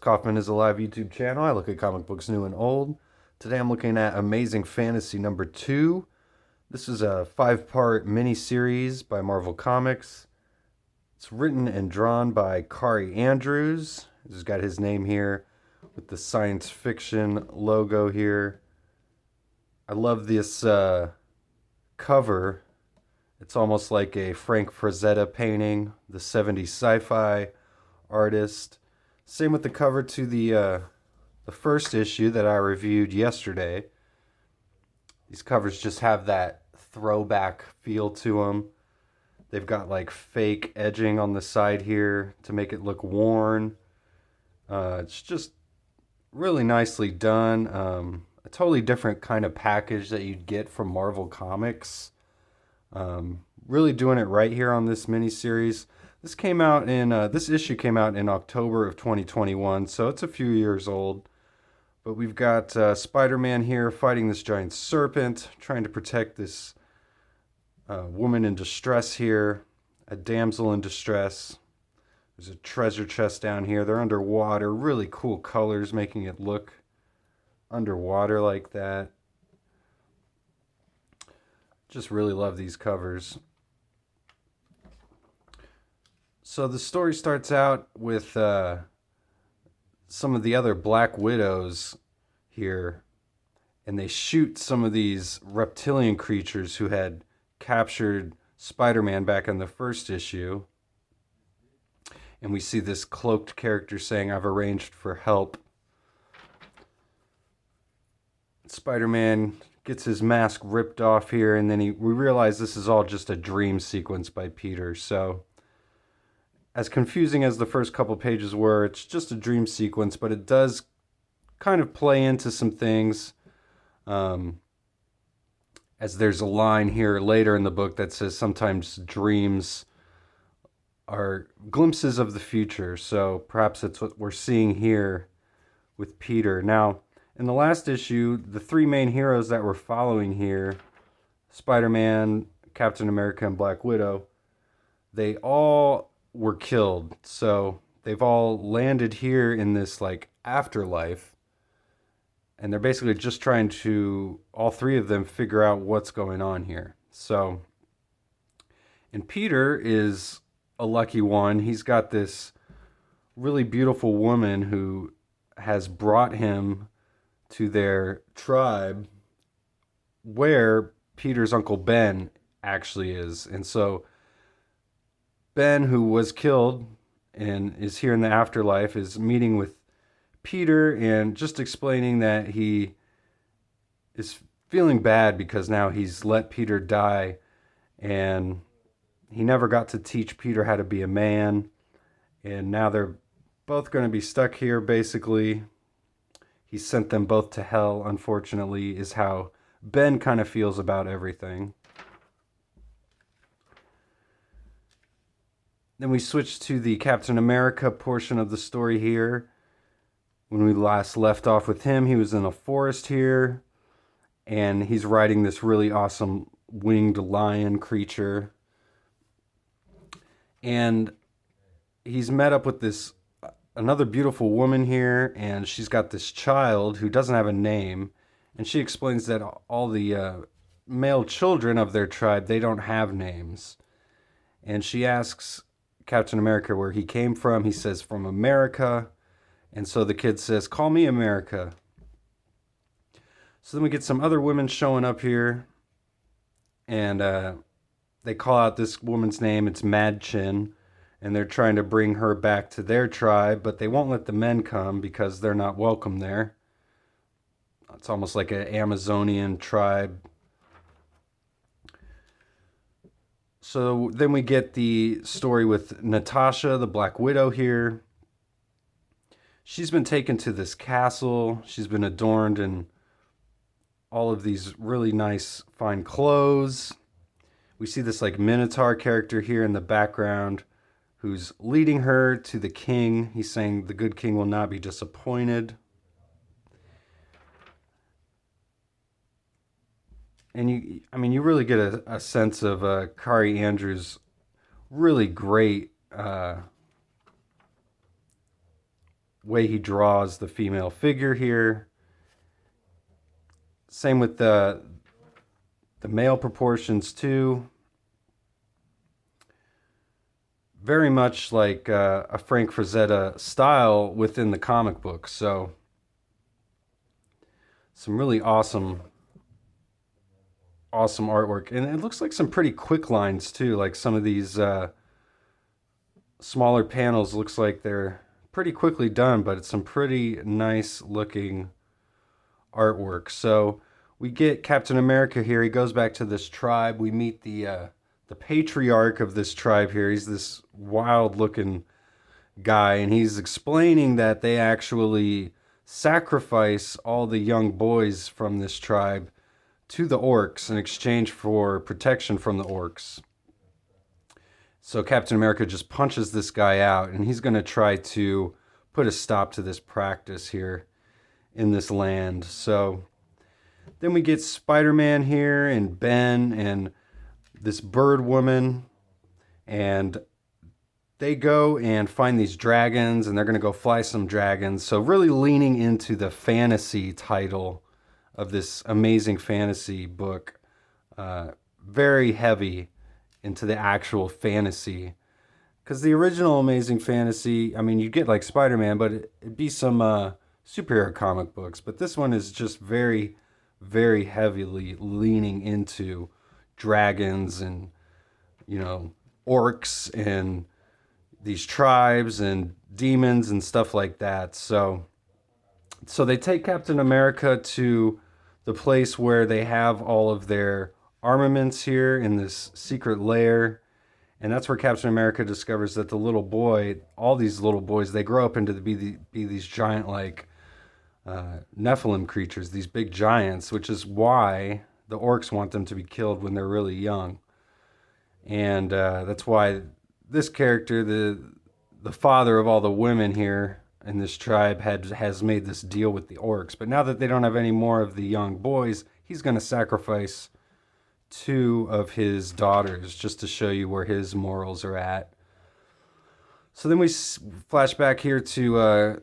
Kaufman is a live YouTube channel. I look at comic books new and old. Today I'm looking at Amazing Fantasy number 2. This is a 5-part mini-series by Marvel Comics. It's written and drawn by Kaare Andrews. He's got his name here with the science fiction logo here. I love this cover. It's almost like a Frank Frazetta painting, the 70s sci-fi artist. Same with the cover to the first issue that I reviewed yesterday. These covers just have that throwback feel to them. They've got like fake edging on the side here to make it look worn. It's just really nicely done. A totally different kind of package that you'd get from Marvel Comics. Really doing it right here on this miniseries. This came out in this issue came out in October of 2021, so it's a few years old. But we've got Spider-Man here fighting this giant serpent, trying to protect this woman in distress here, a damsel in distress. There's a treasure chest down here. They're underwater. Really cool colors, making it look underwater like that. Just really love these covers. So the story starts out with some of the other Black Widows here, and they shoot some of these reptilian creatures who had captured Spider-Man back in the first issue. And we see this cloaked character saying, "I've arranged for help." Spider-Man gets his mask ripped off here, and then we realize this is all just a dream sequence by Peter. So as confusing as the first couple pages were, it's just a dream sequence, but it does kind of play into some things. As there's a line here later in the book that says sometimes dreams are glimpses of the future. So perhaps that's what we're seeing here with Peter. Now, in the last issue, the three main heroes that we're following here, Spider-Man, Captain America, and Black Widow, they all were killed. So they've all landed here in this like afterlife, and they're basically just trying to, all three of them, figure out what's going on here. So, and Peter is a lucky one. He's got this really beautiful woman who has brought him to their tribe where Peter's Uncle Ben actually is. And so Ben, who was killed and is here in the afterlife, is meeting with Peter and just explaining that he is feeling bad because now he's let Peter die and he never got to teach Peter how to be a man. And now they're both going to be stuck here, basically. He sent them both to hell, unfortunately, is how Ben kind of feels about everything. Then we switch to the Captain America portion of the story here. When we last left off with him, he was in a forest here, and he's riding this really awesome winged lion creature. And he's met up with this another beautiful woman here, and she's got this child who doesn't have a name, and she explains that all the male children of their tribe, they don't have names. And she asks Captain America where he came from. He says, "From America." And so the kid says, "Call me America." So then we get some other women showing up here, and they call out this woman's name. It's Mad Chin. And they're trying to bring her back to their tribe, but they won't let the men come because they're not welcome there. It's almost like an Amazonian tribe. So then we get the story with Natasha, the Black Widow here. She's been taken to this castle. She's been adorned in all of these really nice, fine clothes. We see this like Minotaur character here in the background, who's leading her to the king. He's saying the good king will not be disappointed. And you really get a sense of Kaare Andrews' really great way he draws the female figure here. Same with the male proportions too. Very much like a Frank Frazetta style within the comic book. So some really awesome artwork. And it looks like some pretty quick lines too. Like some of these smaller panels looks like they're pretty quickly done, but it's some pretty nice looking artwork. So we get Captain America here. He goes back to this tribe. We meet the patriarch of this tribe here. He's this wild looking guy, and he's explaining that they actually sacrifice all the young boys from this tribe to the orcs in exchange for protection from the orcs. So Captain America just punches this guy out, and he's going to try to put a stop to this practice here in this land. So then we get Spider-Man here and Ben and this bird woman, and they go and find these dragons, and they're going to go fly some dragons. So really leaning into the fantasy title of this amazing fantasy book. Very heavy into the actual fantasy. Because the original Amazing Fantasy, I mean, you get like Spider-Man, but it'd be some superhero comic books. But this one is just very, very heavily leaning into dragons and, you know, orcs and these tribes and demons and stuff like that. So they take Captain America to the place where they have all of their armaments here in this secret lair. And that's where Captain America discovers that the little boy, all these little boys, they grow up into be these giant like Nephilim creatures, these big giants, which is why the orcs want them to be killed when they're really young. And that's why this character, the father of all the women here in this tribe, has made this deal with the orcs. But now that they don't have any more of the young boys, he's going to sacrifice 2 of his daughters just to show you where his morals are at. So then we flash back here to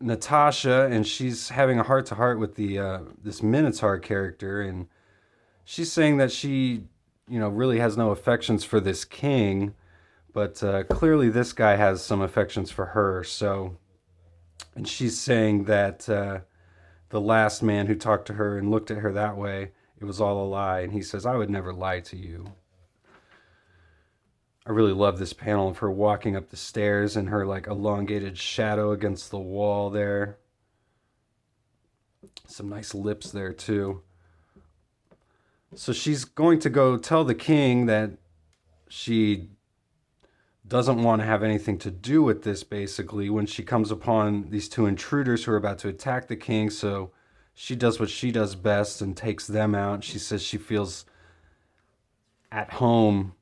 Natasha, and she's having a heart-to-heart with this Minotaur character, and she's saying that she, you know, really has no affections for this king, but clearly this guy has some affections for her. So, and she's saying that the last man who talked to her and looked at her that way, it was all a lie. And he says, I would never lie to you. I really love this panel of her walking up the stairs and her like elongated shadow against the wall there. Some nice lips there too. So she's going to go tell the king that she doesn't want to have anything to do with this, basically, when she comes upon these 2 intruders who are about to attack the king. So she does what she does best and takes them out. She says she feels at home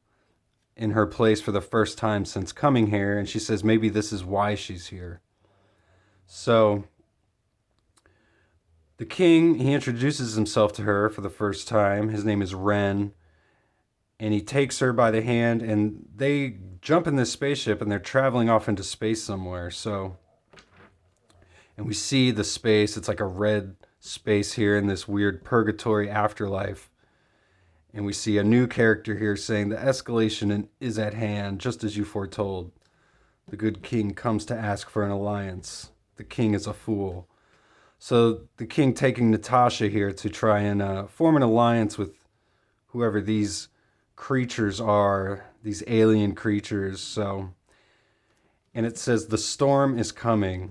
in her place for the first time since coming here. And she says maybe this is why she's here. So the king, he introduces himself to her for the first time. His name is Ren. And he takes her by the hand, and they jump in this spaceship, and they're traveling off into space somewhere. So, and we see the space. It's like a red space here in this weird purgatory afterlife. And we see a new character here saying the escalation is at hand, just as you foretold. The good king comes to ask for an alliance. The king is a fool. So the king taking Natasha here to try and form an alliance with whoever these creatures are, these alien creatures. So, and it says the storm is coming,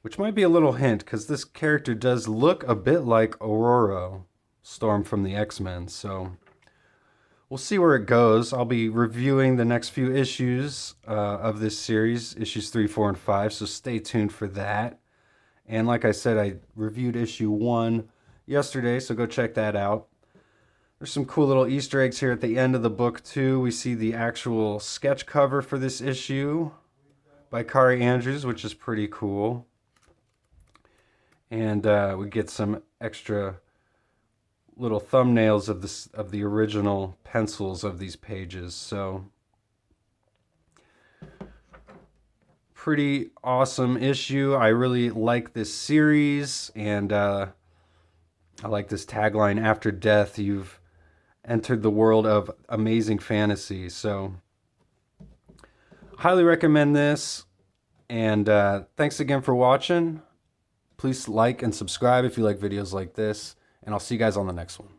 which might be a little hint because this character does look a bit like Aurora, Storm from the X-Men. So we'll see where it goes. I'll be reviewing the next few issues of this series, issues 3, 4, and 5. So stay tuned for that. And like I said, I reviewed issue 1 yesterday, so go check that out. There's some cool little Easter eggs here at the end of the book, too. We see the actual sketch cover for this issue by Kaare Andrews, which is pretty cool. And we get some extra little thumbnails of the original pencils of these pages. So pretty awesome issue. I really like this series, and I like this tagline, "After death, you've entered the world of amazing fantasy." So, highly recommend this. And thanks again for watching. Please like and subscribe if you like videos like this. And I'll see you guys on the next one.